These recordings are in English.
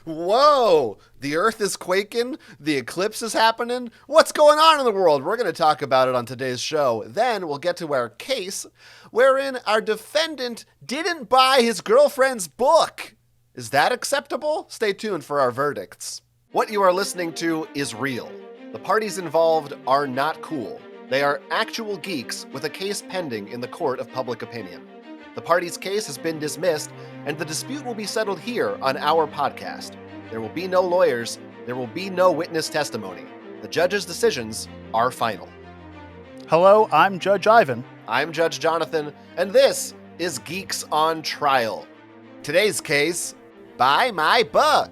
Whoa! The Earth is quaking. The eclipse is happening. What's going on in the world? We're going to talk about it on today's show. Then we'll get to our case, wherein our defendant didn't buy his girlfriend's book. Is that acceptable? Stay tuned for our verdicts. What you are listening to is real. The parties involved are not cool. They are actual geeks with a case pending in the court of public opinion. The party's case has been dismissed, and the dispute will be settled here on our podcast. There will be no lawyers. There will be no witness testimony. The judge's decisions are final. Hello, I'm Judge Ivan. I'm Judge Jonathan, and this is Geeks on Trial. Today's case, Buy My Book.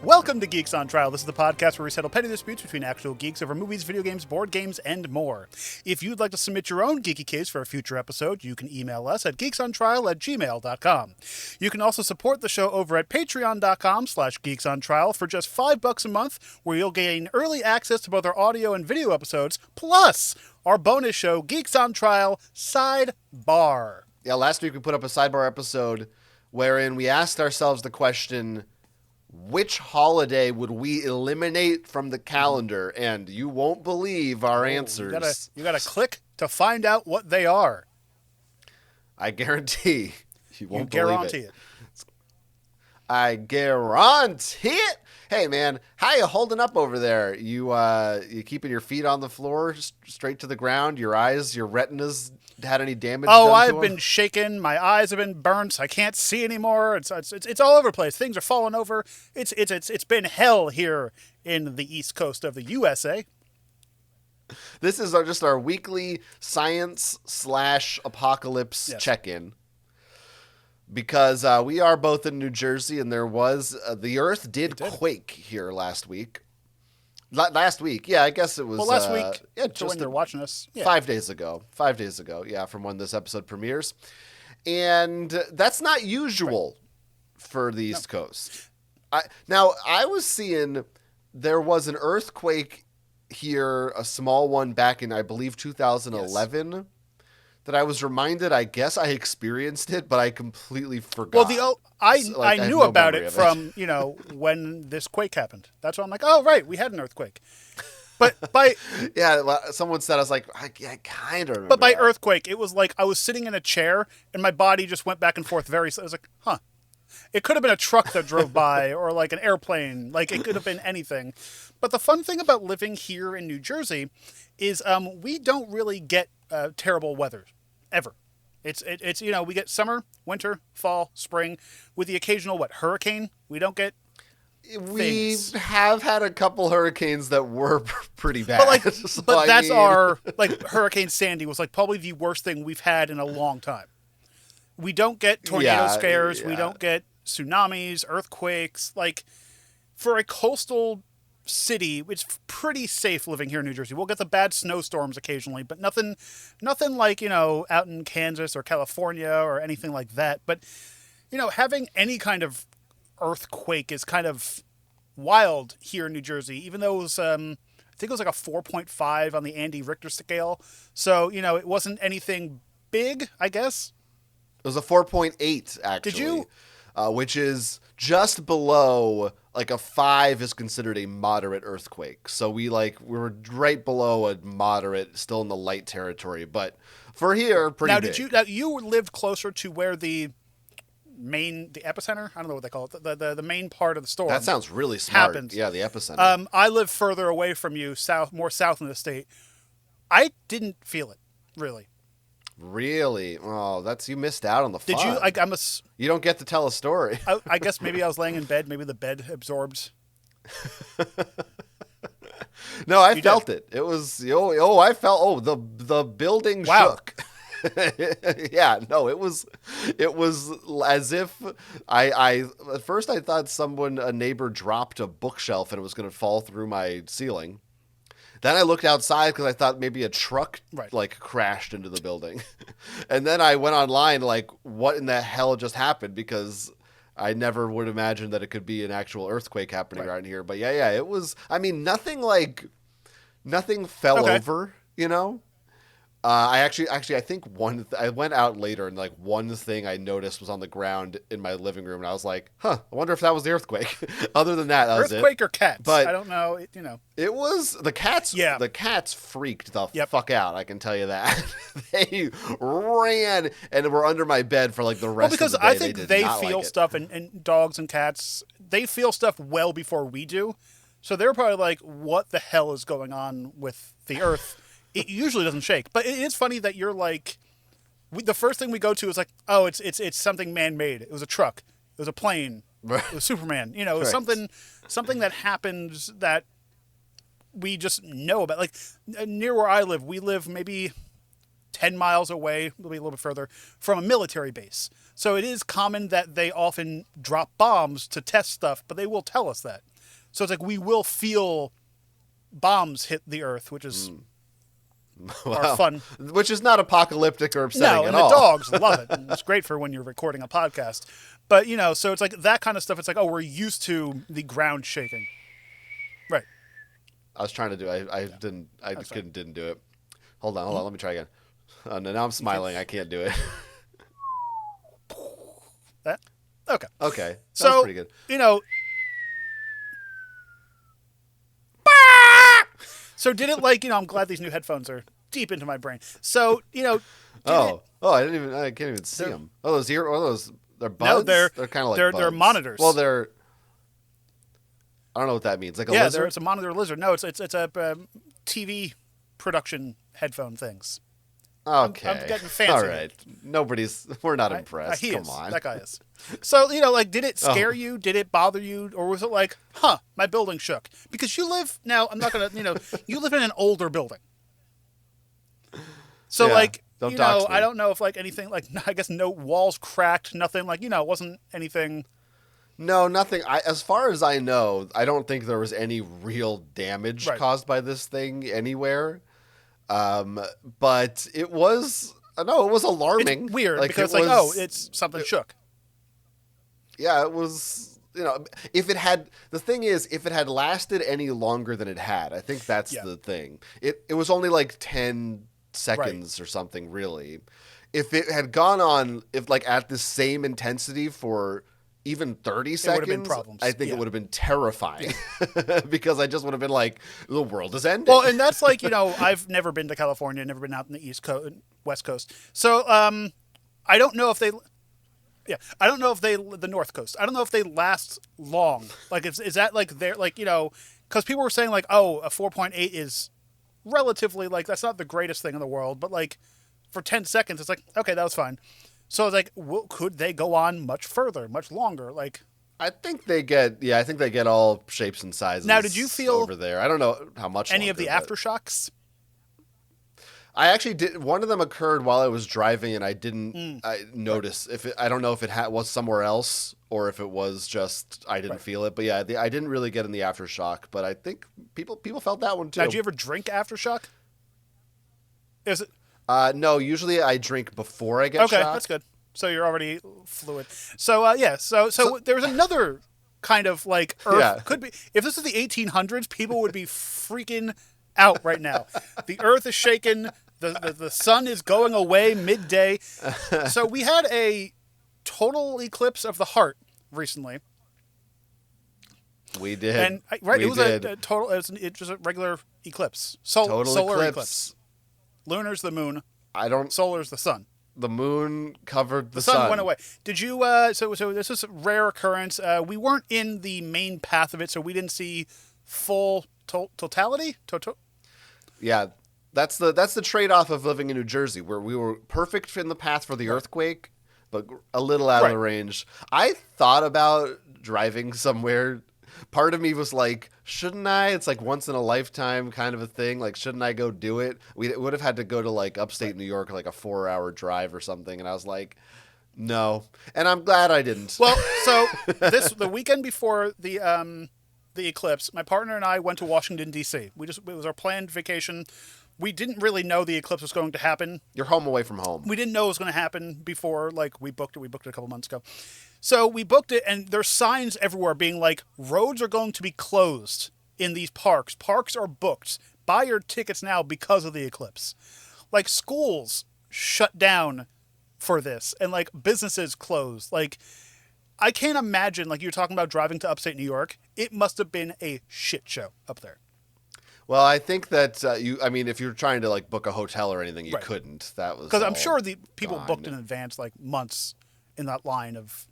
Welcome to Geeks on Trial. This is the podcast where we settle petty disputes between actual geeks over movies, video games, board games, and more. If you'd like to submit your own geeky case for a future episode, you can email us at geeksontrial@gmail.com. You can also support the show over at patreon.com/geeksontrial for just $5 a month, where you'll gain early access to both our audio and video episodes, plus our bonus show, Geeks on Trial Sidebar. Yeah, last week we put up a sidebar episode wherein we asked ourselves the question, which holiday would we eliminate from the calendar? And you won't believe our answers. You gotta click to find out what they are. I guarantee you won't guarantee believe it. I guarantee it. Hey man, how you holding up over there? You keeping your feet on the floor, straight to the ground? Your eyes, your retinas had any damage? Oh, done I've to been them? shaken. My eyes have been burnt. I can't see anymore. It's all over the place. Things are falling over. It's been hell here in the East Coast of the USA. This is just our weekly science/apocalypse check-in. Because we are both in New Jersey, and there was the Earth did quake here last week. Last week, yeah, I guess it was. Well, last week, yeah, just when you're watching us, 5 days ago. 5 days ago, yeah, from when this episode premieres, and that's not usual for the East Coast. Now, I was seeing there was an earthquake here, a small one back in, I believe, 2011. Yes. That I was reminded, I guess I experienced it, but I completely forgot. Well, I knew about it from, when this quake happened. That's why I'm like, oh, right, we had an earthquake. But by... yeah, someone said, I was like, I kind of remember But by that. earthquake, it was like I was sitting in a chair, and my body just went back and forth I was like, huh. It could have been a truck that drove by, or like an airplane. Like, it could have been anything. But the fun thing about living here in New Jersey is we don't really get terrible weather. Ever. It's we get summer, winter, fall, spring, with the occasional hurricane. We don't get things. We have had a couple hurricanes that were pretty bad. But our Hurricane Sandy was probably the worst thing we've had in a long time. We don't get tornado scares. Yeah. We don't get tsunamis, earthquakes. For a coastal city, it's pretty safe living here in New Jersey. We'll get the bad snowstorms occasionally, but nothing like, out in Kansas or California or anything like that. But, having any kind of earthquake is kind of wild here in New Jersey, even though it was, I think it was like a 4.5 on the Andy Richter scale. So, it wasn't anything big, I guess. It was a 4.8, actually. Did you? Which is just below, a 5 is considered a moderate earthquake. So we were right below a moderate, still in the light territory. But for here, pretty big. Now, you lived closer to where the epicenter? I don't know what they call it. The main part of the storm. That sounds really smart. Happened. Yeah, the epicenter. I live further away from you, more south in the state. I didn't feel it, really. Really? Oh, you missed out on the fun. Did you? You don't get to tell a story. I guess maybe I was laying in bed. Maybe the bed absorbed. No, I felt it. It was, I felt, the building shook. Yeah, no, it was as if at first I thought a neighbor dropped a bookshelf and it was going to fall through my ceiling. Then I looked outside because I thought maybe a truck crashed into the building. And then I went online what in the hell just happened, because I never would imagine that it could be an actual earthquake happening right here. But yeah, it was, nothing fell over, I think I went out later and like one thing I noticed was on the ground in my living room, and I was like, "Huh, I wonder if that was the earthquake." Other than that, that was it. Earthquake or cats? I But don't know. it was the cats. Yeah. The cats freaked the Yep. fuck out. I can tell you that. They ran and were under my bed for like the rest Well, because of the day. I think did they not feel like it. stuff, and dogs and cats, they feel stuff well before we do. So they're probably like, what the hell is going on with the Earth? It usually doesn't shake. But it is funny that you're like, the first thing we go to is like, oh, it's something man-made. It was a truck. It was a plane. It was Superman. It was Right. something that happens that we just know about. Like, near where I live, we live maybe 10 miles away, maybe a little bit further, from a military base. So it is common that they often drop bombs to test stuff, but they will tell us that. So it's like we will feel bombs hit the Earth, which is our fun. Which is not apocalyptic or upsetting No, at and all. the dogs love it. And it's great for when you're recording a podcast. But, so it's like that kind of stuff. It's like, oh, we're used to the ground shaking. Right. I was trying to do. I didn't. I didn't do it. Hold on. Let me try again. No, now I'm smiling. I can't do it. That? Okay. Okay. That So, was pretty good. So did it I'm glad these new headphones are deep into my brain. So, Oh, I didn't even. I can't even see them. Oh, those ear. Oh, those. They're buds. they're kind of like they're buds. monitors. Well, they're. I don't know what that means. Like a yeah, lizard. it's a monitor lizard. No, it's a TV production headphone things. Okay. I'm getting fancy. All right. We're not impressed. He Come is. on. That guy is. So, did it scare you? Did it bother you? Or was it like, my building shook? Because you live, now, I'm not going to, you live in an older building. So, Yeah, I dox me. don't know if, anything, I guess no walls cracked, nothing, it wasn't anything. No, nothing. As far as I know, I don't think there was any real damage Right. caused by this thing anywhere. But it was. No, it was alarming. It's weird because, it's something shook. Yeah, it was. If it had. The thing is, if it had lasted any longer than it had, I think that's the thing. It was only like 10 seconds or something, really. If it had gone on, at the same intensity for even 30 seconds, would have been problems. I think it would have been terrifying because I just would have been like, the world is ending. Well, and that's I've never been to California, never been out in the West Coast. So, I don't know if they, the North Coast, I don't know if they last long. Is that they're because people were saying a 4.8 is relatively that's not the greatest thing in the world, but for 10 seconds, it's okay, that was fine. So I was like, could they go on much further, much longer? I think they get all shapes and sizes. Now, did you feel over there? I don't know how much any of longer, the but aftershocks? I actually did. One of them occurred while I was driving, and I didn't notice I don't know if it was somewhere else or if it was just I didn't feel it. But yeah, I didn't really get in the aftershock. But I think people felt that one too. Now, did you ever drink aftershock? Is it? No, usually I drink before I get Okay, shocked. that's good. So you're already fluid. So so there's another kind of Earth. Yeah. Could be if this is the 1800s, people would be freaking out right now. The Earth is shaking. The sun is going away midday. So we had a total eclipse of the heart recently. We did. And it was a total. It was a regular eclipse. Total solar eclipse. Lunar's the moon. I Solar's the sun. The moon covered the sun went away. Did you? So this is a rare occurrence. We weren't in the main path of it, so we didn't see full totality. Yeah, that's the trade-off of living in New Jersey, where we were perfect in the path for the earthquake, but a little out of the range. I thought about driving somewhere. Part of me was like, shouldn't I? It's once in a lifetime kind of a thing. Shouldn't I go do it? We would have had to go to upstate New York, a 4-hour drive or something. And I was like, no. And I'm glad I didn't. Well, so the weekend before the eclipse, my partner and I went to Washington D.C. It was our planned vacation. We didn't really know the eclipse was going to happen. You're home away from home. We didn't know it was going to happen before we booked it. We booked it a couple months ago. So we booked it, and there's signs everywhere being roads are going to be closed in these parks. Parks are booked. Buy your tickets now because of the eclipse. Like, schools shut down for this, and like businesses closed. Like, I can't imagine, like, you're talking about driving to upstate New York. It must have been a shit show up there. Well, I think that if you're trying to like book a hotel or anything, you Right. couldn't. That was Because I'm sure the people gone. booked in advance, like months in that line of.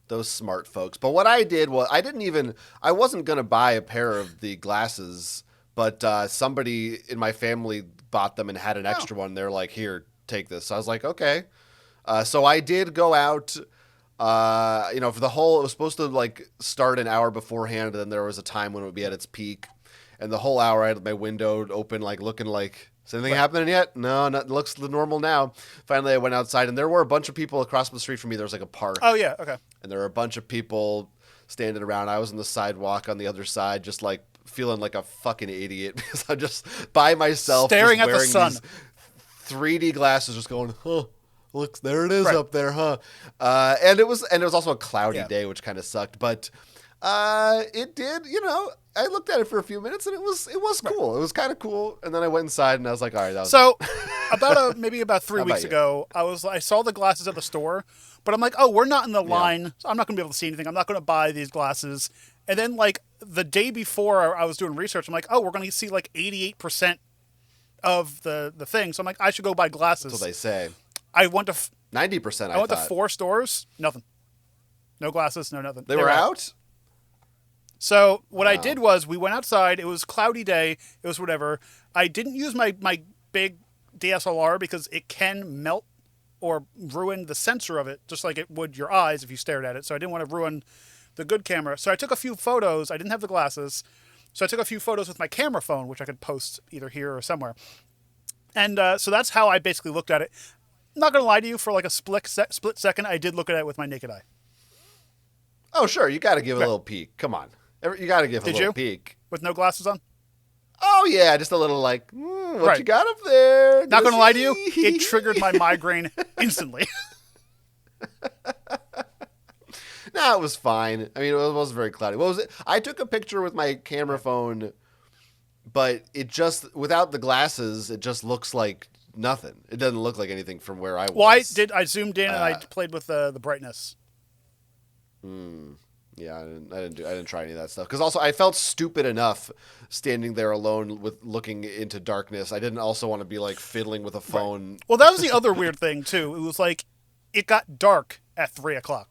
Those smart folks. But what I did was I wasn't going to buy a pair of the glasses, but somebody in my family bought them and had an extra one. They're like, here, take this. So I was like, okay. So I did go out, for the whole, it was supposed to like start an hour beforehand. And then there was a time when it would be at its peak. And the whole hour I had my window open, like looking like, is anything happening yet? No, it looks normal now. Finally, I went outside, and there were a bunch of people across the street from me. There was like a park. Oh, yeah, okay. And there were a bunch of people standing around. I was on the sidewalk on the other side, just like feeling like a fucking idiot because I'm just by myself, Staring just at the wearing sun. these 3D glasses, just going, huh. Look, there it is Right. up there, huh? And it was also a cloudy day, which kind of sucked. But it did, I looked at it for a few minutes, and it was cool. It was kind of cool. And then I went inside, and I was like, all right, that was So, about 3 How weeks about you? ago, I saw the glasses at the store, but I'm like, oh, we're not in the line, so I'm not going to be able to see anything. I'm not going to buy these glasses. And then, like, the day before I was doing research, I'm like, oh, we're going to see, like, 88% of the thing. So I'm like, I should go buy glasses. That's what they say. I went to 90%, I went to thought. 4 stores, nothing. No glasses, no nothing. They were out? So what I did was we went outside. It was a cloudy day. It was whatever. I didn't use my big DSLR because it can melt or ruin the sensor of it, just like it would your eyes if you stared at it. So I didn't want to ruin the good camera. So I took a few photos. I didn't have the glasses. So I took a few photos with my camera phone, which I could post either here or somewhere. And so that's how I basically looked at it. I'm not going to lie to you, for like a split second, I did look at it with my naked eye. Oh, sure. You got to give it a little peek. Come on. You got to give it a little peek. With no glasses on? Oh, yeah. Just a little like, what Right. you got up there? Not going to lie to you, it triggered my migraine instantly. No, it was fine. I mean, it wasn't very cloudy. What was it? I took a picture with my camera phone, but it just, without the glasses, it just looks like nothing. It doesn't look like anything from where I was. Well, I zoomed in and I played with the brightness. Yeah, I didn't try any of that stuff. Because also, I felt stupid enough standing there alone with looking into darkness. I didn't also want to be like fiddling with a phone. Right. Well, that was the other weird thing too. It was like it got dark at 3:00.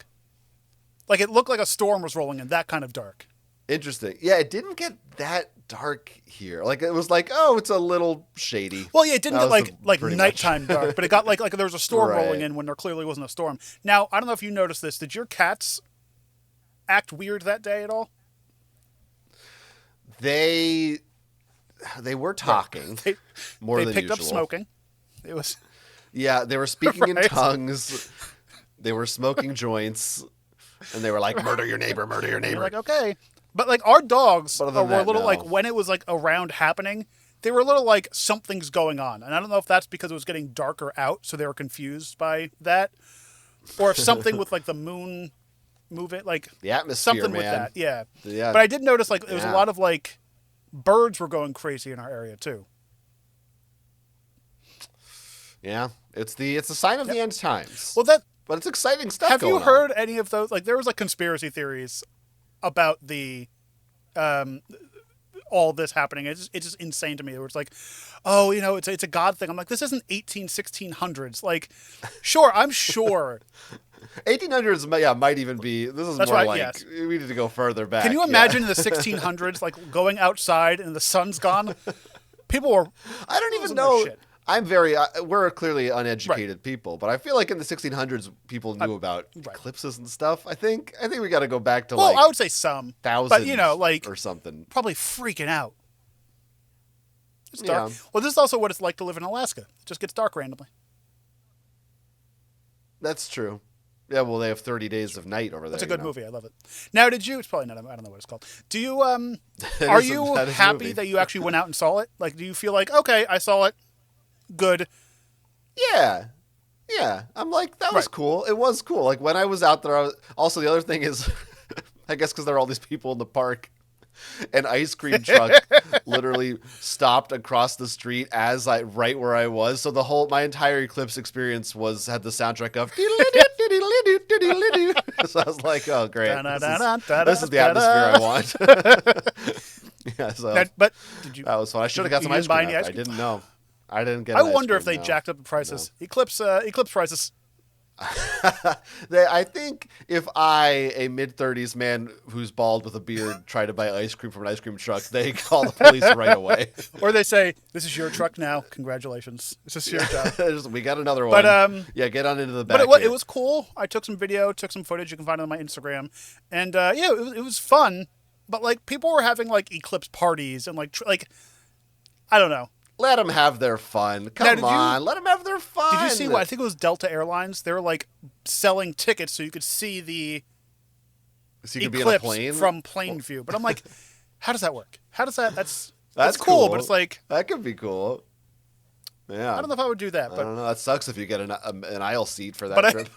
Like it looked like a storm was rolling in, that kind of dark. Interesting. Yeah, it didn't get that dark here. Like it was like, oh, it's a little shady. Well, yeah, it didn't That get was like pretty nighttime dark, but it got like there was a storm Right. rolling in when there clearly wasn't a storm. Now, I don't know if you noticed this. Did your cats act weird that day at all? They were talking more They than picked usual. up smoking. It was Yeah, they were speaking in Right. tongues. They were smoking joints, and they were like, "Murder your neighbor, murder your you're neighbor." like, okay. But like our dogs But were other a than that, little no. like when it was like around happening, they were a little like something's going on. And I don't know if that's because it was getting darker out, so they were confused by that. Or if something with like the moon moving, like The atmosphere, something with man. that. Yeah. Yeah. But I did notice like there was a Yeah. lot of like birds were going crazy in our area too. Yeah, it's a sign of the end times. Well, But it's exciting stuff. have you going heard on. any of those? Like there was like conspiracy theories about the all this happening. It's just insane to me. Where it's like, oh, it's a God thing. I'm like, this isn't 1600s. Like, sure, I'm sure. 1800s? Yeah, might even be. This is That's more right, like yes. we need to go further back. Can you yeah. imagine the 1600s, like going outside and the sun's gone? People were. I don't even losing their know. shit. I'm we're clearly uneducated people, but I feel like in the 1600s people knew about eclipses and stuff. I think we got to go back to Well, like I would say some, thousands, but like or something. probably freaking out. It's dark. Yeah. Well, this is also what it's like to live in Alaska. It just gets dark randomly. That's true. Yeah, well, they have 30 days of night over there. It's a good movie. I love it. Now, did you? It's probably not. I don't know what it's called. Do you? Are is a- you that is a happy movie. that you actually went out and saw it? Like, do you feel like, okay, I saw it, good? Yeah. Yeah. I'm like, that was Right. cool. It was cool. Like when I was out there, also the other thing is, I guess because there are all these people in the park, An ice cream truck literally stopped across the street right where I was. So my entire Eclipse experience had the soundtrack of. So I was like, oh great, this is the atmosphere I want. Yeah, so but did you? that was fun. I should have got some ice cream. I didn't know. I didn't get. I wonder if they jacked up the prices. No. Eclipse prices. I think if a mid-30s man who's bald with a beard, tried to buy ice cream from an ice cream truck, they call the police right away. Or they say, "This is your truck now. Congratulations. This is your job. We got another one." But yeah, get on into the back. But it was cool. I took some video, took some footage. You can find it on my Instagram, and it was fun. But like people were having like eclipse parties and like I don't know. Let them have their fun. Come on, let them have their fun. Did you see what I think it was Delta Airlines? They were like selling tickets so you could see the eclipse from plane view. But I'm like, how does that work? How does that? That's cool, but it's like that could be cool. Yeah, I don't know if I would do that. But I don't know. That sucks if you get an aisle seat for that trip.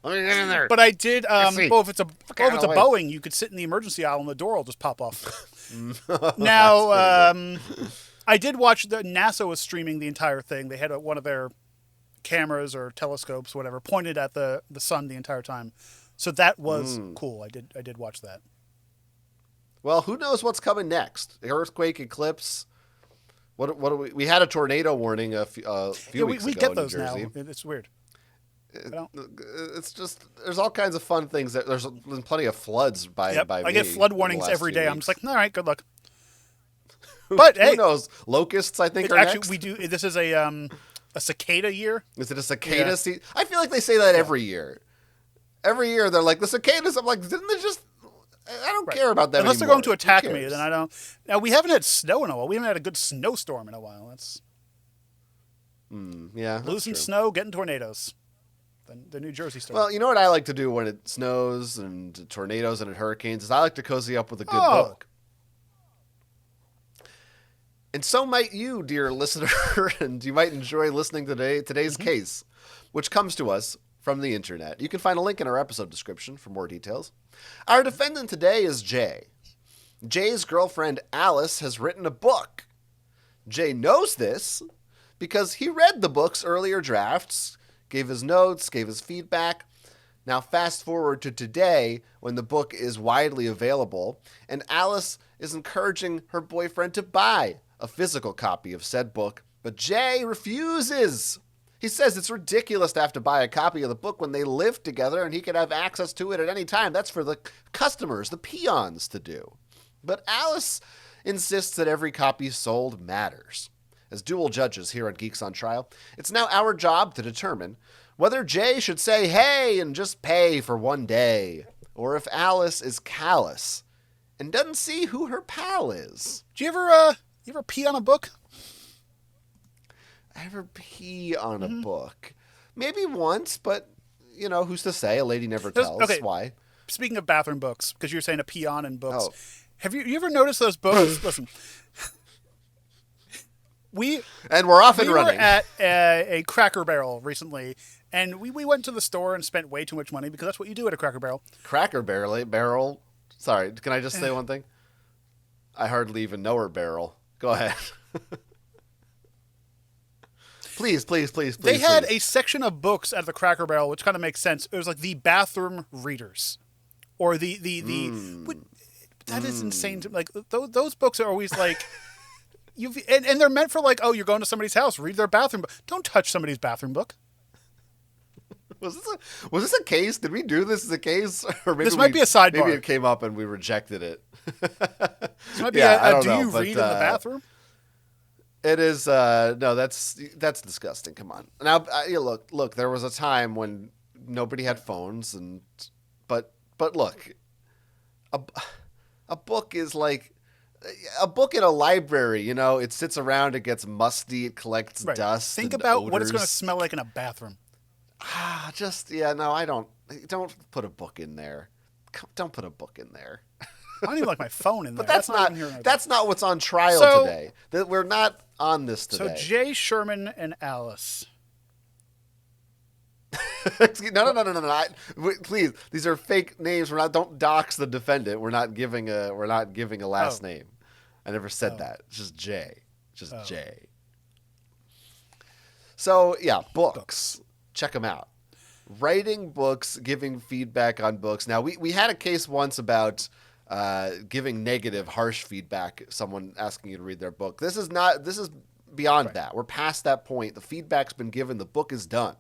Let me get in there. But I did. If it's a Boeing, you could sit in the emergency aisle and the door will just pop off. Now, I did watch NASA was streaming the entire thing. They had one of their cameras or telescopes, whatever, pointed at the sun the entire time. So that was cool. I did watch that. Well, who knows what's coming next? The earthquake, eclipse. What we had a tornado warning a few weeks ago. We get those in New Jersey. now. It's weird. It's just there's all kinds of fun things. There's been plenty of floods by me. I get flood warnings every day. I'm just like, all right, good luck. But who knows? Locusts, I think, are actually next. we do. This is a cicada year. Is it a cicada season? I feel like they say that every year. Every year they're like the cicadas. I'm like, didn't they just? I don't care about them unless anymore. They're going to attack me. Then I don't. Now we haven't had snow in a while. We haven't had a good snowstorm in a while. That's losing snow, getting tornadoes. The New Jersey story. Well, you know what I like to do when it snows and tornadoes and hurricanes is I like to cozy up with a good book. And so might you, dear listener, and you might enjoy listening to today's case, which comes to us from the internet. You can find a link in our episode description for more details. Our defendant today is Jay. Jay's girlfriend, Alice, has written a book. Jay knows this because he read the book's earlier drafts, gave his notes, gave his feedback. Now fast forward to today when the book is widely available, and Alice is encouraging her boyfriend to buy a physical copy of said book, but Jay refuses. He says it's ridiculous to have to buy a copy of the book when they live together and he could have access to it at any time. That's for the customers, the peons, to do. But Alice insists that every copy sold matters. As dual judges here on Geeks on Trial, it's now our job to determine whether Jay should say hey and just pay for one day, or if Alice is callous and doesn't see who her pal is. Do you ever pee on a book? I ever pee on a book? Maybe once, but, who's to say? A lady never tells. Okay. Why? Speaking of bathroom books, because you're saying a pee on in books, have you ever noticed those books? Listen, we're off and running. We were at a Cracker Barrel recently, and we went to the store and spent way too much money because that's what you do at a Cracker Barrel. Cracker Barrel? Sorry, can I just say one thing? I hardly even know her barrel. Go ahead. Please. They had a section of books at the Cracker Barrel, which kind of makes sense. It was like the bathroom readers, or that is insane. Like those books are always like, and they're meant for like, oh, you're going to somebody's house, read their bathroom book. Don't touch somebody's bathroom book. Was this a case? Did we do this as a case? Or maybe this might be a sidebar. Maybe it came up and we rejected it. This might be do you read in the bathroom? It is no, that's disgusting. Come on. Now look, there was a time when nobody had phones but look, a book is like a book in a library, it sits around, it gets musty, it collects dust. Think about odors. what it's going to smell like in a bathroom. I don't put a book in there. Don't put a book in there. I don't even like my phone in there. But that's not what's on trial today. We're not on this today. So Jay, Sherman, and Alice. No. Please, these are fake names. Don't dox the defendant. We're not giving a last name. I never said that. It's just J. J. So yeah, books. Check them out. Writing books, giving feedback on books. Now we had a case once about giving negative, harsh feedback. Someone asking you to read their book. This is beyond that. We're past that point. The feedback's been given. The book is done.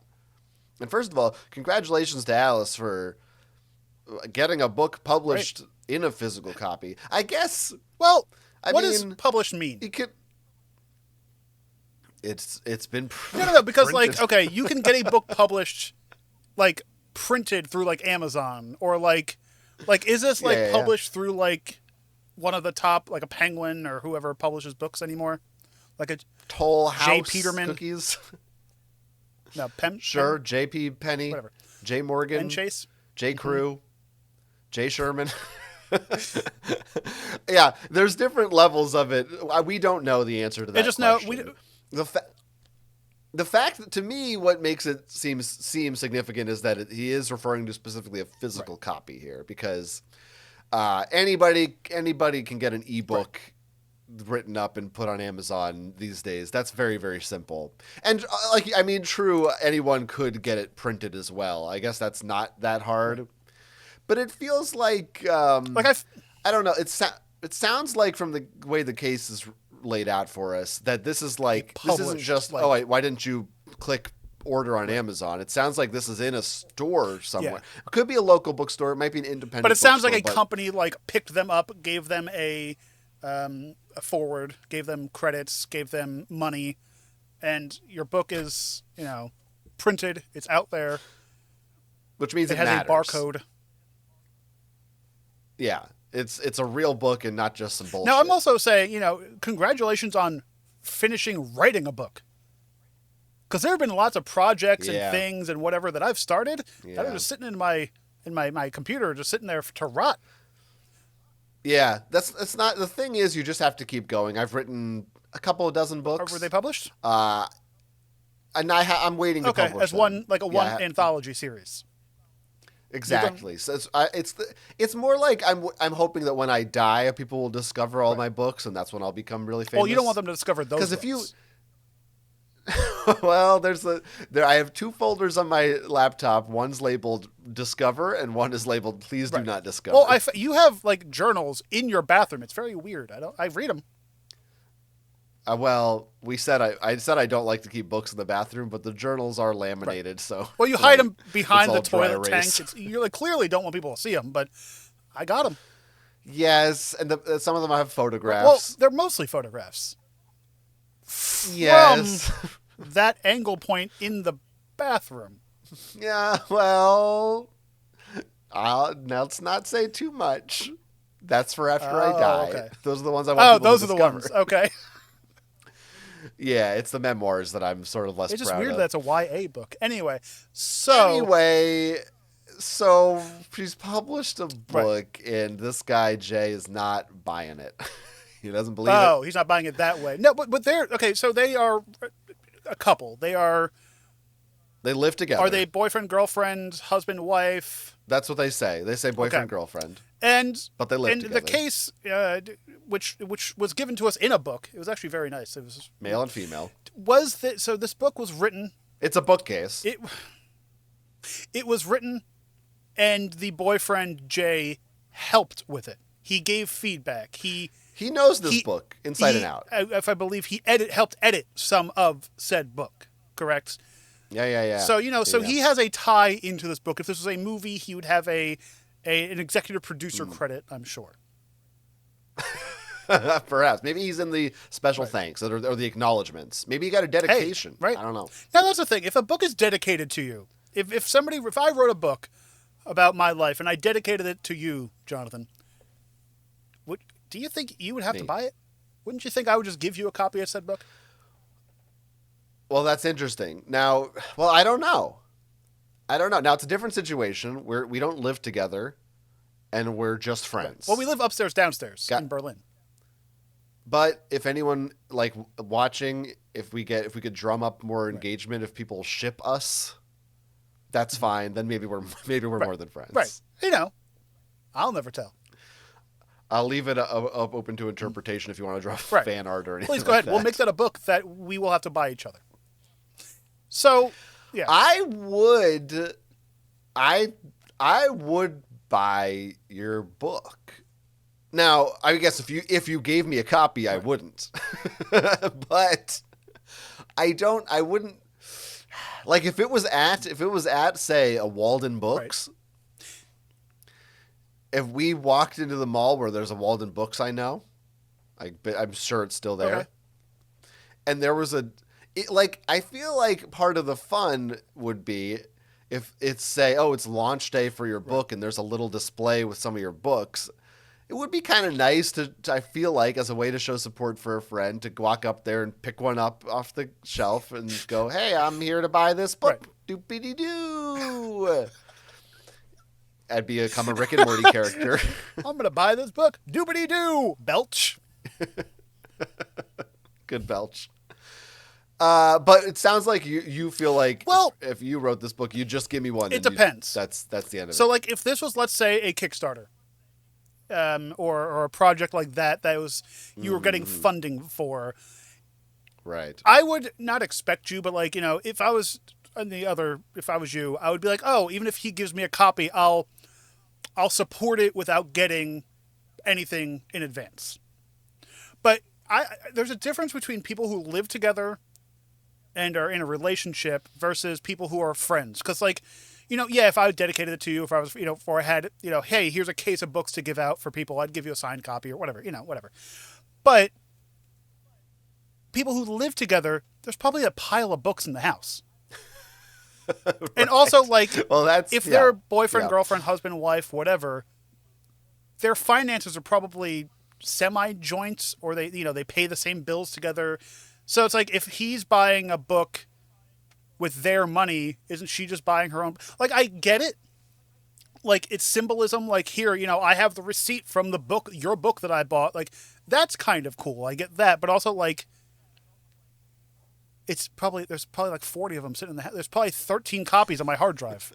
And first of all, congratulations to Alice for getting a book published in a physical copy. I guess. Well, what does published mean? It's been no, because printed. Like, okay, you can get a book published, like printed through like Amazon, or like is this like published through like one of the top, like a Penguin or whoever publishes books anymore, like a Toll House J. Peterman cookies. No, Sure, J.P. Penny, whatever. J. Morgan, Penn Chase, J. Crew, J. Sherman. Yeah, there's different levels of it. We don't know the answer to that. The fact that, to me, what makes it seem significant is that he is referring to specifically a physical copy here, because anybody can get an ebook written up and put on Amazon these days. That's very, very simple. And true, anyone could get it printed as well. I guess that's not that hard. But it feels like I don't know. It sounds like, from the way the case is laid out for us, that this is like, this isn't just why didn't you click order on Amazon? It sounds like this is in a store somewhere. Yeah. It could be a local bookstore. It might be an independent. But it sounds like a company like picked them up, gave them a forward, gave them credits, gave them money, and your book is, printed. It's out there, which means it has matters. A barcode. Yeah, it's a real book and not just some bullshit. Now, I'm also saying, congratulations on finishing writing a book, because there have been lots of projects and things and whatever that I've started that are just sitting in my computer, just sitting there to rot. Yeah, that's not the thing. Is you just have to keep going. I've written a couple of dozen books. Were they published? And I'm waiting to publish as them. One anthology series. Exactly. So it's more like I'm hoping that when I die, people will discover all my books, and that's when I'll become really famous. Well, you don't want them to discover those. Because if you well, I have two folders on my laptop. One's labeled "Discover" and one is labeled "Please do not discover." Well, you have like journals in your bathroom. It's very weird. I read them. Well, I said I don't like to keep books in the bathroom, but the journals are laminated, so. Well, you hide them behind the toilet tank. You clearly don't want people to see them, but I got them. Yes, and some of them have photographs. Well, they're mostly photographs. Yes. From that angle point in the bathroom. Yeah, well, let's not say too much. That's for after I die. Okay. Those are the ones I want people to discover. Those are the ones. Okay. Yeah, it's the memoirs that I'm sort of less proud of. It's just weird that it's a YA book. Anyway, so she's published a book, and this guy, Jay, is not buying it. He doesn't believe it. Oh, he's not buying it that way. No, but they're... Okay, so they are a couple. They live together. Are they boyfriend, girlfriend, husband, wife? That's what they say. They say boyfriend, girlfriend. But they live together. The case, which was given to us in a book, it was actually very nice. It was male and female. So this book was written. It's a bookcase. It was written, and the boyfriend Jay helped with it. He gave feedback. He knows this book inside and out. If I believe he helped edit some of said book. Correct. Yeah. So he has a tie into this book. If this was a movie, he would have an executive producer credit, I'm sure. Perhaps. Maybe he's in the special thanks or the acknowledgments. Maybe he got a dedication. Right. I don't know. Now, that's the thing. If a book is dedicated to you, if I wrote a book about my life and I dedicated it to you, Jonathan, do you think you would have to buy it? Wouldn't you think I would just give you a copy of said book? Well, that's interesting. Now, I don't know. Now, it's a different situation where we don't live together and we're just friends. Well, we live upstairs, downstairs in Berlin. But if anyone watching, if we could drum up more engagement, if people ship us, that's fine. Then maybe we're more than friends. Right. I'll never tell. I'll leave it open to interpretation if you want to draw fan art or anything. Please go ahead. We'll make that a book that we will have to buy each other. So, yeah. I would buy your book. Now, I guess if you gave me a copy, I wouldn't. But I wouldn't, like, if it was at say a Walden Books, if we walked into the mall where there's a Walden Books, I'm sure it's still there. Okay. And there was I feel like part of the fun would be if it's it's launch day for your book and there's a little display with some of your books. It would be kind of nice I feel like, as a way to show support for a friend, to walk up there and pick one up off the shelf and go, "Hey, I'm here to buy this book." Doopity-doo. I'd become a Rick and Morty character. I'm going to buy this book. Doopity-doo. Belch. Good belch. But it sounds like you feel like, if you wrote this book, you'd just give me one. It depends. That's the end of it. So, like, if this was, let's say, a Kickstarter, or a project like that was you were getting funding for, right? I would not expect you, but if I was you, I would be like, oh, even if he gives me a copy, I'll support it without getting anything in advance. But there's a difference between people who live together and are in a relationship versus people who are friends. Because, if I dedicated it to you, if I was, or I had, hey, here's a case of books to give out for people, I'd give you a signed copy or whatever, whatever. But people who live together, there's probably a pile of books in the house. Right. And also, if they're boyfriend, girlfriend, husband, wife, whatever, their finances are probably semi-joint, or they pay the same bills together. So it's like, if he's buying a book with their money, isn't she just buying her own? I get it. It's symbolism. Here, I have the receipt from the book, your book that I bought. That's kind of cool. I get that. But also, there's probably 40 of them sitting in the house. There's probably 13 copies on my hard drive.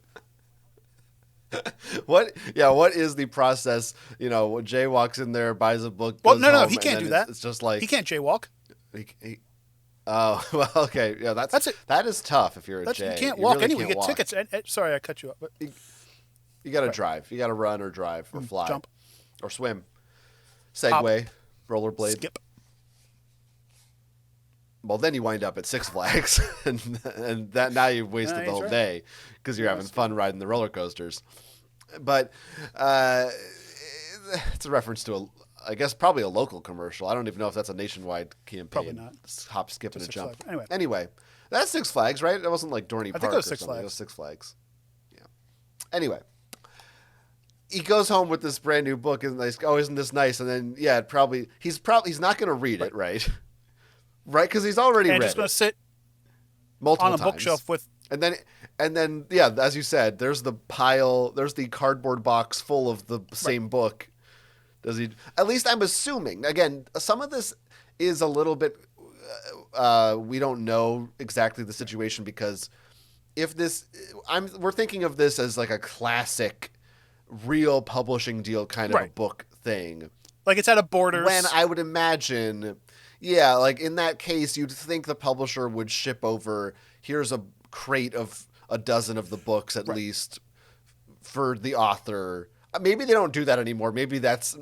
What is the process? When Jay walks in there, buys a book. Well, no, he can't do that. It's just like, he can't jaywalk. Oh, well, okay. Yeah, that's it. That is tough if you're a Jay. You can't walk anyway. You get tickets. Sorry, I cut you up. But you got to drive. You got to run or drive or fly. Jump. Or swim. Segway. Hop. Rollerblade. Skip. Well, then you wind up at Six Flags, and that now you've wasted the whole day because you're having fun riding the roller coasters. But it's a reference to I guess probably a local commercial. I don't even know if that's a nationwide campaign. Probably not. Hop, skip, and a jump. Anyway, that's Six Flags, right? It wasn't like Dorney Park. I think it was Six Flags. It was Six Flags. Yeah. Anyway, he goes home with this brand new book, and like, oh, isn't this nice? And then he's not going to read it, right? Right, because he's already read it. And just going to sit multiple on a times. Bookshelf with. And then, yeah, as you said, there's the cardboard box full of the same book. Does he? At least I'm assuming. Again, some of this is a little bit. We don't know exactly the situation because we're thinking of this as like a classic, real publishing deal kind of a book thing. Like it's at a Borders. When I would imagine, yeah, like in that case, you'd think the publisher would ship over. Here's a crate of a dozen of the books at least for the author. Maybe they don't do that anymore. Maybe that's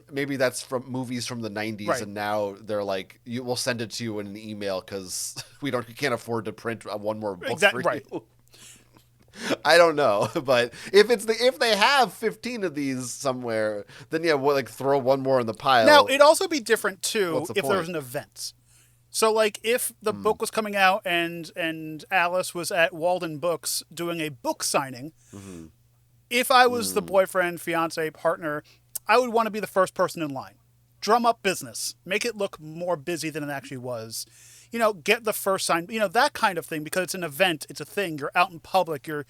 from movies from the 90s, and now they're like, we'll send it to you in an email because we can't afford to print one more book for you. I don't know, but if they have 15 of these somewhere, then we'll throw one more in the pile. Now it'd also be different too if there was an event. So like if the book was coming out and Alice was at Walden Books doing a book signing. Mm-hmm. If I was the boyfriend, fiance, partner, I would want to be the first person in line. Drum up business. Make it look more busy than it actually was. Get the first sign. That kind of thing, because it's an event. It's a thing. You're out in public. You're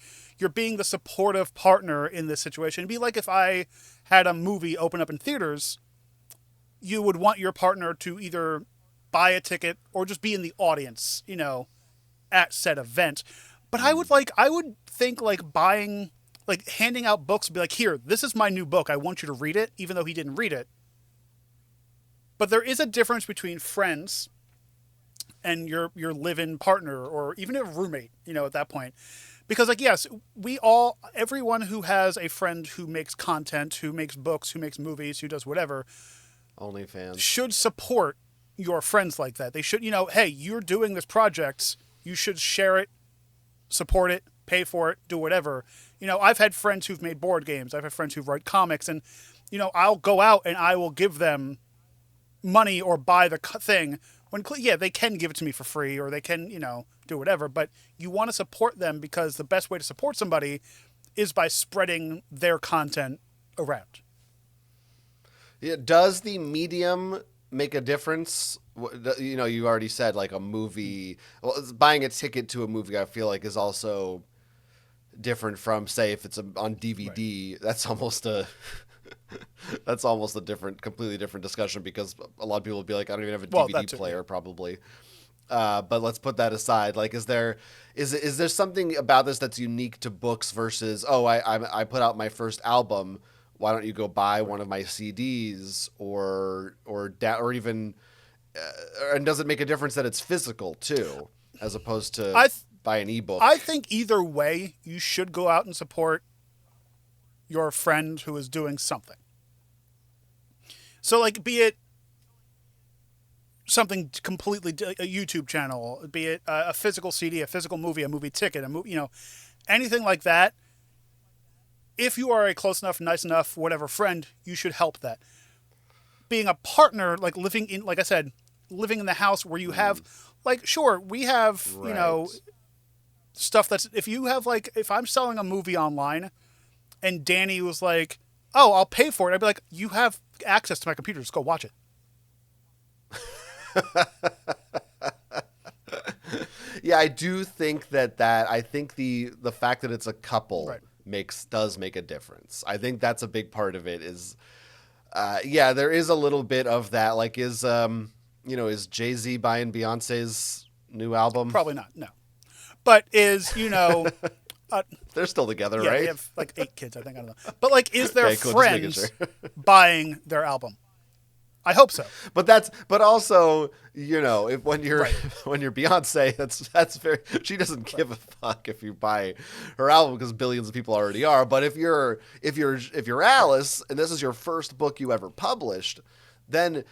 being the supportive partner in this situation. It'd be like if I had a movie open up in theaters, you would want your partner to either buy a ticket or just be in the audience, at said event. But I would think like buying, like handing out books, be like, here, this is my new book. I want you to read it, even though he didn't read it. But there is a difference between friends and your live-in partner, or even a roommate, at that point. Because like, yes, everyone who has a friend who makes content, who makes books, who makes movies, who does whatever, OnlyFans, should support your friends like that. They should, hey, you're doing this project, you should share it, support it, pay for it, do whatever. I've had friends who've made board games. I've had friends who write comics, and, I'll go out and I will give them money or buy the thing when, yeah, they can give it to me for free, or they can, do whatever. But you want to support them, because the best way to support somebody is by spreading their content around. Yeah, does the medium make a difference? You already said like a movie. Well, buying a ticket to a movie, I feel like, is also different from, say, if it's on DVD. Right. That's almost a completely different discussion, because a lot of people would be like, I don't even have a DVD player, probably. But let's put that aside. Like, is there something about this that's unique to books versus, I put out my first album, why don't you go buy one of my CDs, or even, and does it make a difference that it's physical too, as opposed to buy an ebook? I think either way, you should go out and support your friend who is doing something. So like, be it something completely, a YouTube channel, be it a physical CD, a physical movie, a movie ticket, anything like that. If you are a close enough, nice enough, whatever friend, you should help that. Being a partner, like living in, like I said, living in the house where you have, like, sure, we have, right, stuff that's, if I'm selling a movie online and Danny was like, oh, I'll pay for it, I'd be like, you have access to my computer, just go watch it. Yeah, I do think I think the fact that it's a couple, right, does make a difference. I think that's a big part of it. Is there is a little bit of that. Like, is Jay-Z buying Beyonce's new album? Probably not, no. But is, they're still together, yeah, right? They have like 8 kids, I think. I don't know. But like, is their okay, cool. friends buying their album? I hope so. But also, when you're right, when you're Beyonce, that's very, she doesn't give a fuck if you buy her album, because billions of people already are. But if you're Alice, and this is your first book you ever published, then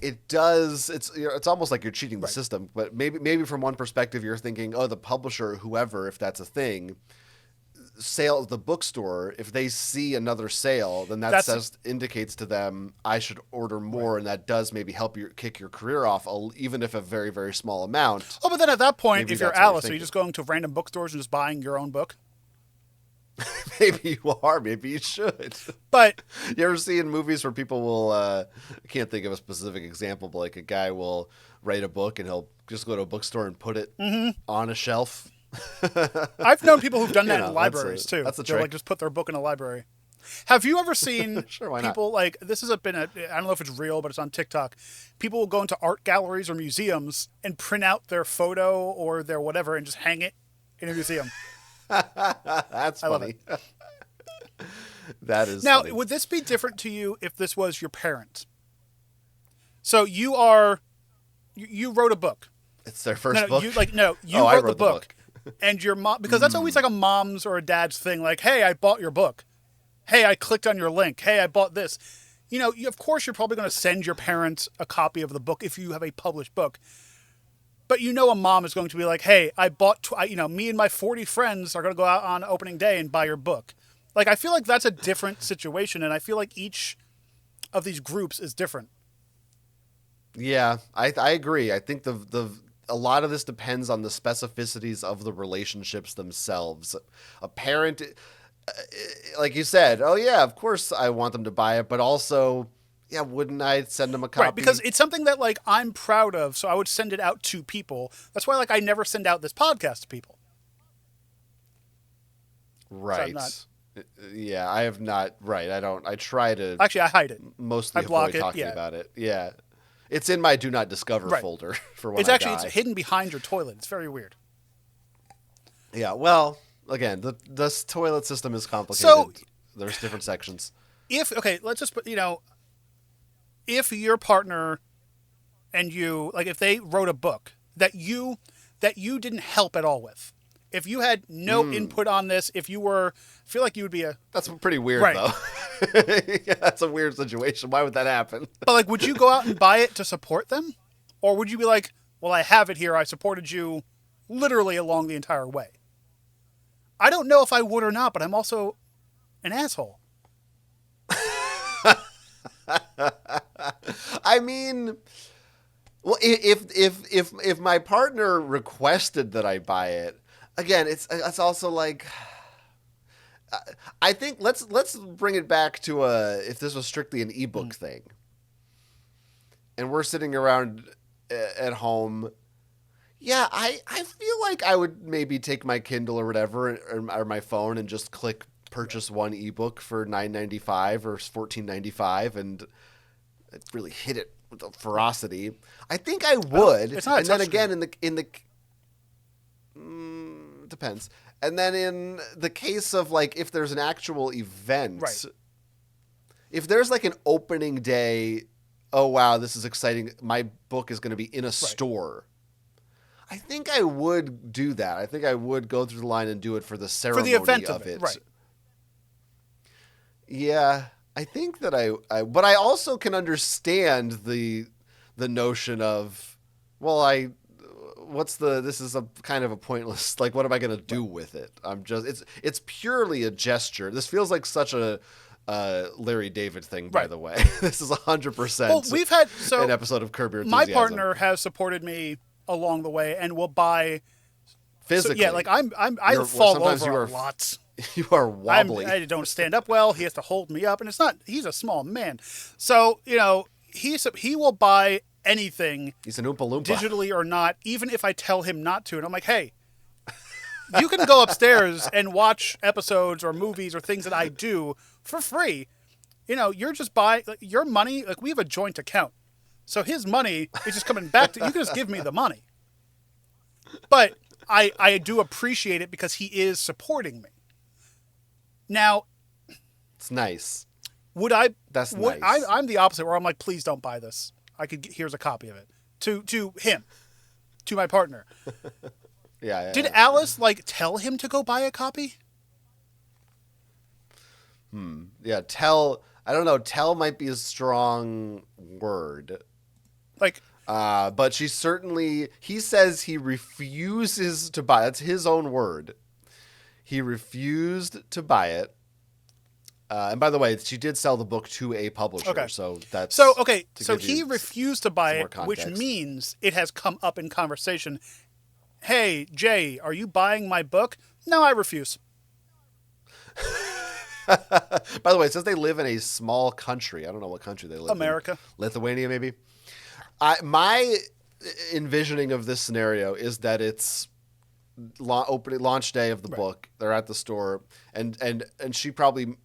it's almost like you're cheating the right, system. But maybe from one perspective you're thinking, oh, the publisher, whoever, if that's a thing, sale the bookstore, if they see another sale, then that indicates to them, I should order more, and that does maybe help you kick your career off, even if a very, very small amount. Oh, but then at that point, if you're Alice, are you just going to random bookstores and just buying your own book? Maybe you are. Maybe you should. But you ever see in movies where people will, I can't think of a specific example, but like a guy will write a book and he'll just go to a bookstore and put it on a shelf. I've known people who've done that in libraries too. That's a They'll trick. like just put their book in a library. Have you ever seen sure, why people not? like, this has been I don't know if it's real, but it's on TikTok. People will go into art galleries or museums and print out their photo or their whatever and just hang it in a museum. That's funny. I love it. That is now, funny. would this be different to you if this was your parent? So you wrote a book. It's their first book? You wrote the book. And your mom, because that's always like a mom's or a dad's thing. Like, hey, I bought your book. Hey, I clicked on your link. Hey, I bought this. Of course, you're probably going to send your parents a copy of the book if you have a published book. But a mom is going to be like, hey, I bought, me and my 40 friends are going to go out on opening day and buy your book. Like, I feel like that's a different situation, and I feel like each of these groups is different. Yeah, I agree. I think a lot of this depends on the specificities of the relationships themselves. A parent, like you said, oh yeah, of course I want them to buy it, but also, yeah, wouldn't I send them a copy? Right, because it's something that like I'm proud of, so I would send it out to people. That's why like I never send out this podcast to people. Right. Yeah, I have not. Right, I don't. I try to. Actually, I hide it. Mostly avoid talking about it. Yeah. It's in my do not discover folder for when it's hemidden behind your toilet. It's very weird. Yeah, well, again, this toilet system is So complicated. There's different sections. if okay, let's just put if your partner and you like if they wrote a book that you didn't help at all with, if you had no input on this, if you were feel like you would be a That's pretty weird, right, though. Yeah, that's a weird situation. Why would that happen? but like, would you go out and buy it to support them, or would you be like, well, I have it here, I supported you literally along the entire way? I don't know if I would or not, but I'm also an asshole. I mean, well, if my partner requested that I buy it, again, it's also like, I think let's bring it back to if this was strictly an ebook thing, and we're sitting around at home. Yeah, I feel like I would maybe take my Kindle or whatever or my phone and just click purchase one ebook for $9.95 or $14.95 and really hit it with a ferocity. I think I would. It's not a and then touchscreen. again in the depends. And then in the case of like if there's an actual event, Right. if there's like an opening day, oh wow, this is exciting. My book is going to be in a store. I think I would do that. I think I would go through the line and do it for the ceremony event of of it. it, right. Yeah, I think that but I also can understand the notion of, well, this is a kind of a pointless, like, what am I going to do with it? It's purely a gesture. This feels like such a Larry David thing, by the way. This is 100%. Well, we've had an episode of Curb Your my Enthusiasm. partner has supported me along the way and will buy physically. So, yeah, like I fall over a lot. You are wobbly. I don't stand up well. He has to hold me up, and it's not. He's a small man, so he will buy anything. He's an Oompa Loompa, digitally or not, even if I tell him not to. And I'm like, hey, you can go upstairs and watch episodes or movies or things that I do for free. You're just buying your money. Like, we have a joint account, so his money is just coming back to you. Can just give me the money, but I do appreciate it because he is supporting me. Now, it's nice. Would I? That's nice. I'm the opposite, where I'm like, please don't buy this. Here's a copy of it to him, to my partner. Yeah. Did Alice tell him to go buy a copy? Yeah. I don't know. Tell might be a strong word. But he says he refuses to buy. That's his own word. He refused to buy it. And by the way, she did sell the book to a publisher. Okay. So that's so he refused to buy it, which context. means it has come up in conversation. Hey, Jay, are you buying my book? No, I refuse. By the way, it says they live in a small country. I don't know what country they live America. in. Lithuania, maybe. My envisioning of this scenario is that it's launch day of the book. They're at the store, and she probably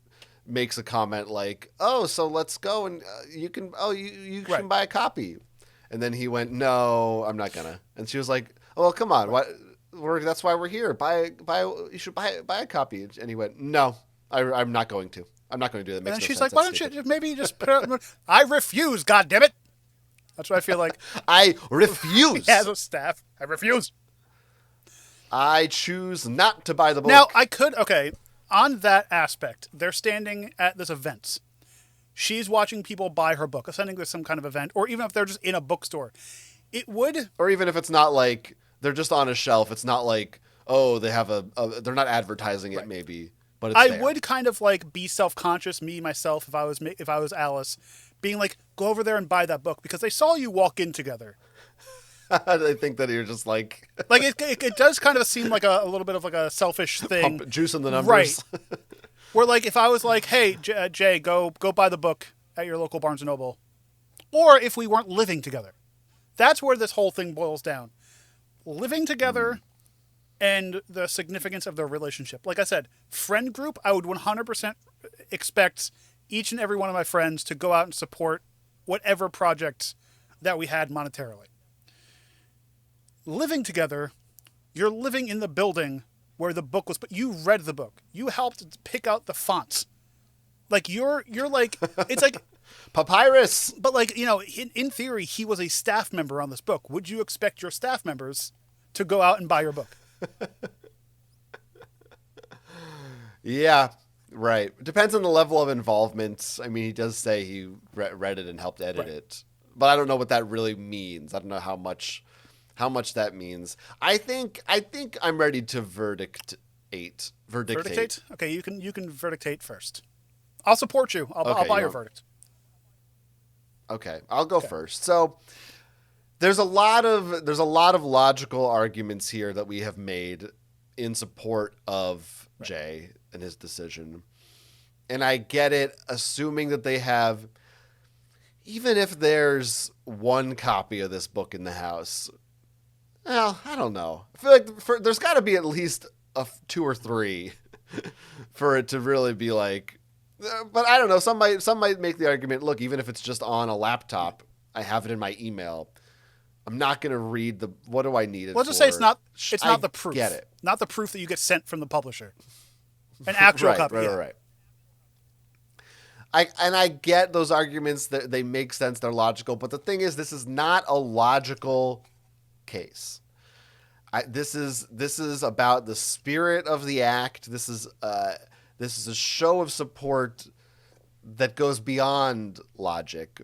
makes a comment like, "Oh, so let's go and you can you can buy a copy." And then he went, "No, I'm not gonna." And she was like, "Oh, well, come on, what? That's why we're here. You should buy a copy." And he went, "No, I'm not going to. I'm not going to do that." And she's like, "Why don't you maybe just put it?" I refuse. God damn it! That's what I feel like. I refuse. He has a staff. I refuse. I choose not to buy the book. Now, on that aspect, they're standing at this event. She's watching people buy her book, attending with some kind of event, or even if they're just in a bookstore. Or even if it's not like they're just on a shelf, it's not like, oh, they have they're not advertising it maybe, but it's there. Would kind of be self-conscious, myself, if I was Alice, being like, go over there and buy that book because they saw you walk in together. I think that you're just like it does kind of seem like a little bit of a selfish thing. Juice in the numbers. Right. Where if I was like, hey, Jay, go buy the book at your local Barnes & Noble. Or if we weren't living together. That's where this whole thing boils down. Living together and the significance of their relationship. Like I said, friend group, I would 100% expect each and every one of my friends to go out and support whatever project that we had monetarily. Living together, you're living in the building where the book was, but you read the book. You helped pick out the fonts. Like you're like, it's like Papyrus. But like, in theory, he was a staff member on this book. Would you expect your staff members to go out and buy your book? Yeah, right. Depends on the level of involvement. I mean, he does say he read it and helped edit it, but I don't know what that really means. I don't know how much that means. I think I'm ready to verdict 8. Verdict 8. Okay, you can verdictate first. I'll support you. I'll buy your verdict. Okay, I'll go first. So there's a lot of logical arguments here that we have made in support of Jay and his decision. And I get it, assuming that they have, even if there's one copy of this book in the house, well, I don't know. I feel like there's got to be at least 2 or 3 for it to really be like, but I don't know. Some might make the argument, look, even if it's just on a laptop, I have it in my email. I'm not going to read what do I need it for? Let's just say it's not the proof. Get it. Not the proof that you get sent from the publisher. An actual copy. Right. I get those arguments, that they make sense, they're logical, but the thing is, this is not a logical case. This is about the spirit of the act. This is a show of support that goes beyond logic,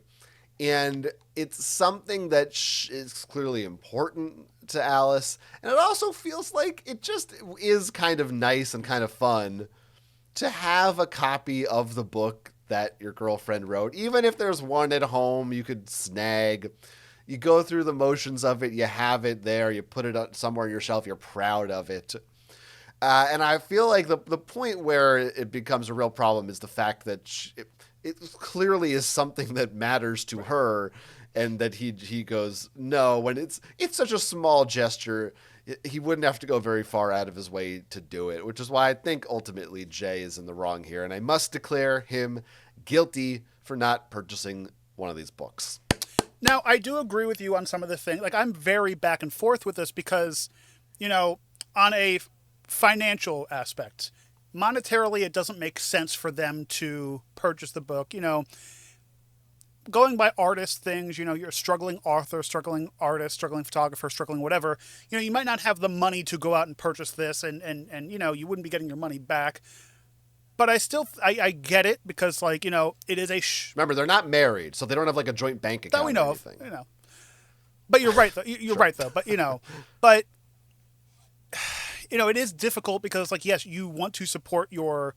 and it's something that is clearly important to Alice, and it also feels like it just is kind of nice and kind of fun to have a copy of the book that your girlfriend wrote, even if there's one at home you could snag. You go through the motions of it, you have it there, you put it somewhere on your shelf, you're proud of it. And I feel like the point where it becomes a real problem is the fact that it clearly is something that matters to her, and that he goes, no, when it's such a small gesture, he wouldn't have to go very far out of his way to do it, which is why I think ultimately Jay is in the wrong here, and I must declare him guilty for not purchasing one of these books. Now, I do agree with you on some of the things. Like, I'm very back and forth with this because, on a financial aspect, monetarily, it doesn't make sense for them to purchase the book. Going by artist things, you're a struggling author, struggling artist, struggling photographer, struggling whatever. You might not have the money to go out and purchase this, and you wouldn't be getting your money back. But I get it because, like, it is a... Remember, they're not married, so they don't have, like, a joint bank account. That we know of. But you're right, though. You're right, though. But, it is difficult because, like, yes, you want to support your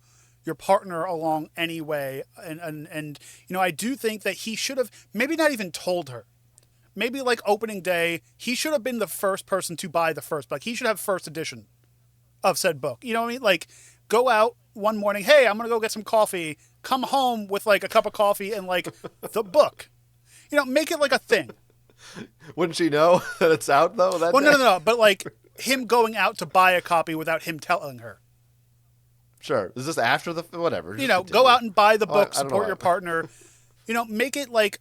partner along anyway. And I do think that he should have maybe not even told her. Maybe, like, opening day, he should have been the first person to buy the first. Like, he should have first edition of said book. You know what I mean? Like, go out one morning, hey, I'm going to go get some coffee, come home with, like, a cup of coffee and, like, the book. Make it like a thing. Wouldn't she know that it's out, though? No. But, like, him going out to buy a copy without him telling her. Sure. Is this after the... Whatever. Go out and buy the book, support your partner. Make it like...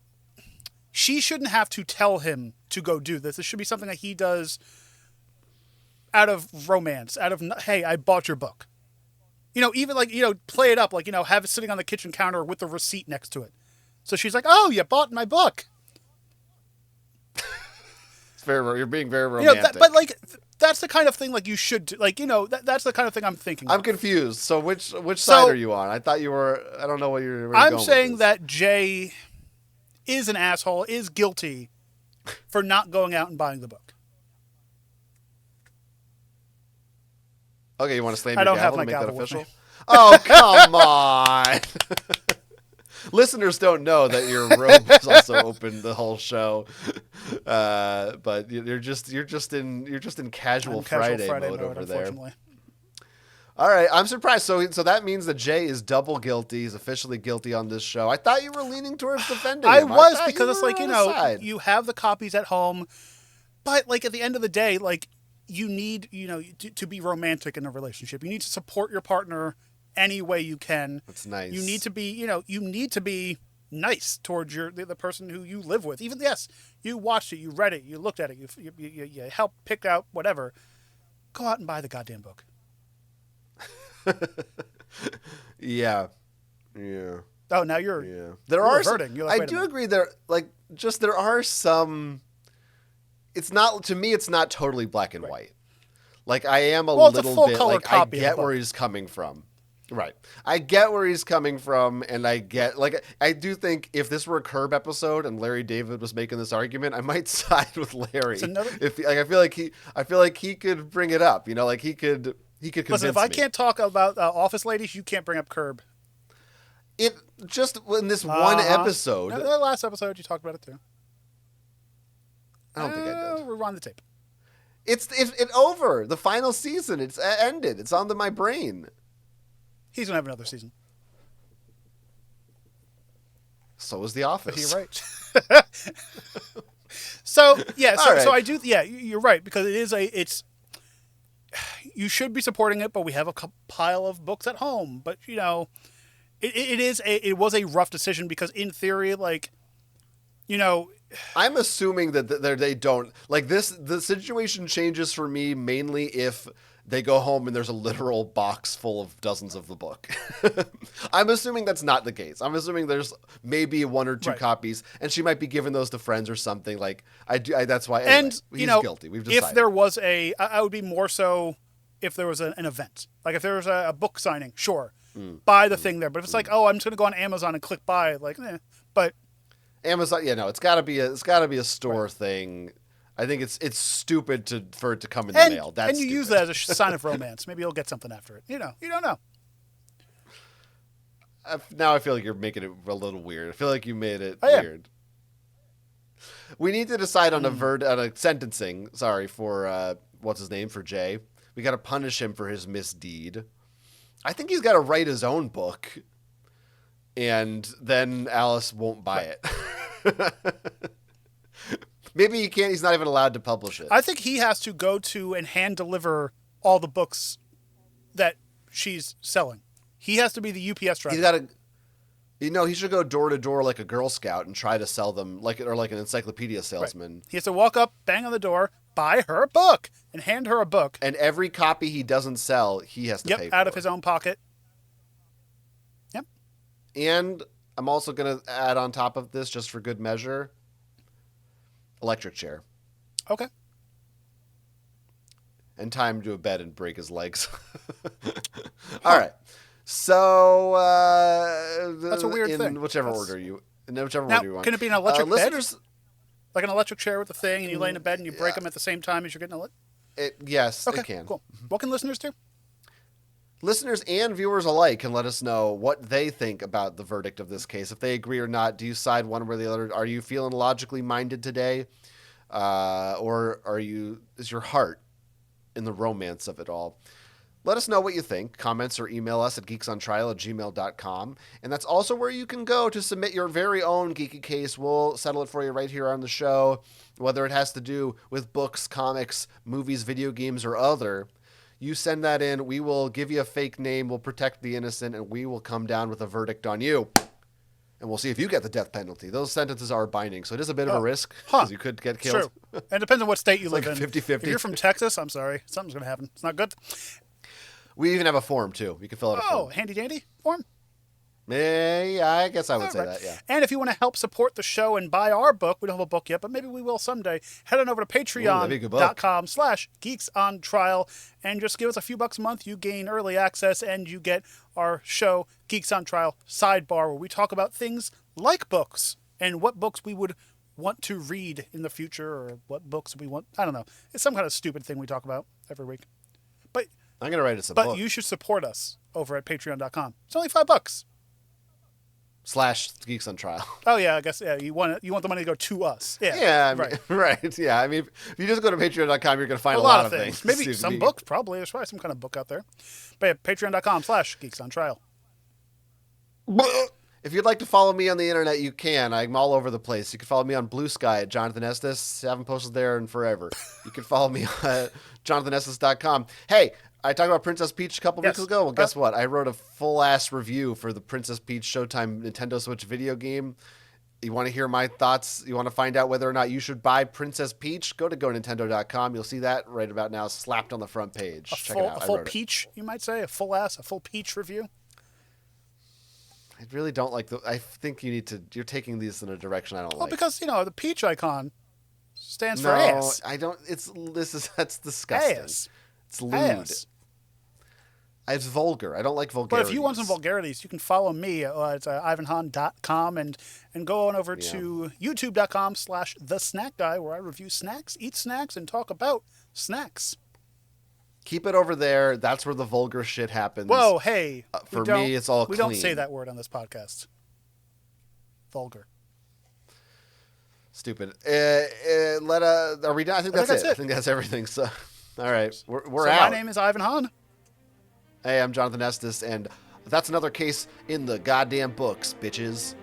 She shouldn't have to tell him to go do this. This should be something that he does out of romance, out of, hey, I bought your book. Even like, play it up, like, have it sitting on the kitchen counter with the receipt next to it. So she's like, oh, you bought my book. It's you're being very romantic. But like, that's the kind of thing like you should do. Like, that's the kind of thing I'm thinking. I'm confused. So which side are you on? I thought you were, I don't know what you're I'm saying that Jay is an asshole, is guilty for not going out and buying the book. Okay, you want to slam your gavel to make that official? Oh, come on. Listeners don't know that your robe is also open the whole show, but you're just in casual Friday mode over there. All right, I'm surprised. So that means that Jay is double guilty. He's officially guilty on this show. I thought you were leaning towards defending him. I was because it's like you have the copies at home, but like at the end of the day, like. You need, to be romantic in a relationship. You need to support your partner any way you can. That's nice. You need to be, nice towards the person who you live with. Even, yes, you watched it, you read it, you looked at it, you helped pick out whatever. Go out and buy the goddamn book. Yeah. Yeah. Oh, now you're There are reverting. some, You're like, I do agree there there are some. It's not, to me it's not totally black and white. Like I am a it's a little full bit color like I copy of the get where book. he's coming from. Right. I get where he's coming from, and I get, like, I do think if this were a Curb episode and Larry David was making this argument, I might side with Larry. If like, I feel like he could bring it up, like he could convince Listen, if I me. can't talk about Office Ladies, you can't bring up Curb. It just in this one episode. No, the last episode you talked about it too. I don't think I did. Rewind the tape. It's over. The final season. It's ended. It's onto my brain. He's gonna have another season. So is The Office. But you're right. So yeah, right. so I do. Yeah, you're right, because it's. You should be supporting it, but we have a pile of books at home. But it was a rough decision because in theory, I'm assuming that they don't like this. The situation changes for me mainly if they go home and there's a literal box full of dozens of the book. I'm assuming that's not the case. I'm assuming there's maybe one or two copies, and she might be giving those to friends or something. Like that's why. Anyway, and he's guilty. We've decided. If there was I would be more so if there was an event, like if there was a book signing, sure, buy the thing there. But if it's like, oh, I'm just gonna go on Amazon and click buy, but Amazon, it's got to be a store thing. I think it's stupid for it to come in the mail. That's stupid. Use that as a sign of romance. Maybe you'll get something after it. You don't know. Now I feel like you're making it a little weird. I feel like you made it weird. We need to decide on a sentencing. Sorry for what's his name, for Jay. We got to punish him for his misdeed. I think he's got to write his own book, and then Alice won't buy it. Maybe he can't. He's not even allowed to publish it. I think he has to go to and hand deliver all the books that she's selling. He has to be the UPS driver. He's got to. He should go door to door like a Girl Scout and try to sell them like an encyclopedia salesman. Right. He has to walk up, bang on the door, buy her a book, and hand her a book. And every copy he doesn't sell, he has to pay for. Out of his own pocket. Yep. And I'm also going to add on top of this, just for good measure, electric chair. Okay. And tie him to a bed and break his legs. All right. So that's a weird thing. Whichever order you want. Can it be an electric bed? Like an electric chair with a thing, and you lay in a bed and you break them at the same time as you're getting Yes, okay, it can. Cool. What can listeners do? Listeners and viewers alike can let us know what they think about the verdict of this case. If they agree or not, do you side one way or the other? Are you feeling logically minded today? Or is your heart in the romance of it all? Let us know what you think. Comments or email us at geeksontrial@gmail.com. And that's also where you can go to submit your very own geeky case. We'll settle it for you right here on the show, whether it has to do with books, comics, movies, video games, or other. You send that in. We will give you a fake name. We'll protect the innocent, and we will come down with a verdict on you. And we'll see if you get the death penalty. Those sentences are binding, so it is a bit of a risk because you could get killed. True. And it depends on what state you live like in. 50-50. If you're from Texas, I'm sorry. Something's going to happen. It's not good. We even have a form, too. You can fill out a form. Oh, handy-dandy form? Yeah, I guess I would say that, yeah. And if you want to help support the show and buy our book, we don't have a book yet, but maybe we will someday, head on over to patreon.com/geeksontrial and just give us a few bucks a month. You gain early access and you get our show, Geeks on Trial Sidebar, where we talk about things like books and what books we would want to read in the future or what books we want. I don't know. It's some kind of stupid thing we talk about every week. But I'm going to write us a book. But you should support us over at patreon.com. It's only $5. /Geeks on Trial. Oh yeah, I guess you want the money to go to us. Yeah, right. Right. Yeah, I mean, if you just go to patreon.com, you're going to find a lot of things. Maybe some books, probably. There's probably some kind of book out there. But yeah, patreon.com/Geeks on Trial. If you'd like to follow me on the internet, you can. I'm all over the place. You can follow me on Blue Sky at Jonathan Estes. I haven't posted there in forever. You can follow me at jonathanestes.com. Hey, I talked about Princess Peach a couple weeks ago. Well, guess what? I wrote a full-ass review for the Princess Peach Showtime Nintendo Switch video game. You want to hear my thoughts? You want to find out whether or not you should buy Princess Peach? Go to GoNintendo.com. You'll see that right about now slapped on the front page. Check it out. A full peach, you might say? A full peach review? I really don't like I think you need to... You're taking these in a direction I don't like. Well, because, the peach icon stands for ass. ass. No, I don't... That's disgusting. Ass. It's lewd. Ass. It's vulgar. I don't like vulgarity. But if you want some vulgarities, you can follow me at ivanhan.com and go on over to youtube.com/thesnackguy, where I review snacks, eat snacks, and talk about snacks. Keep it over there. That's where the vulgar shit happens. Whoa, hey. For me, it's all clean. We don't say that word on this podcast. Vulgar. Stupid. Are we done? I think that's it. I think that's everything. So, all right. We're out. My name is Ivan Hahn. Hey, I'm Jonathan Estes, and that's another case in the goddamn books, bitches.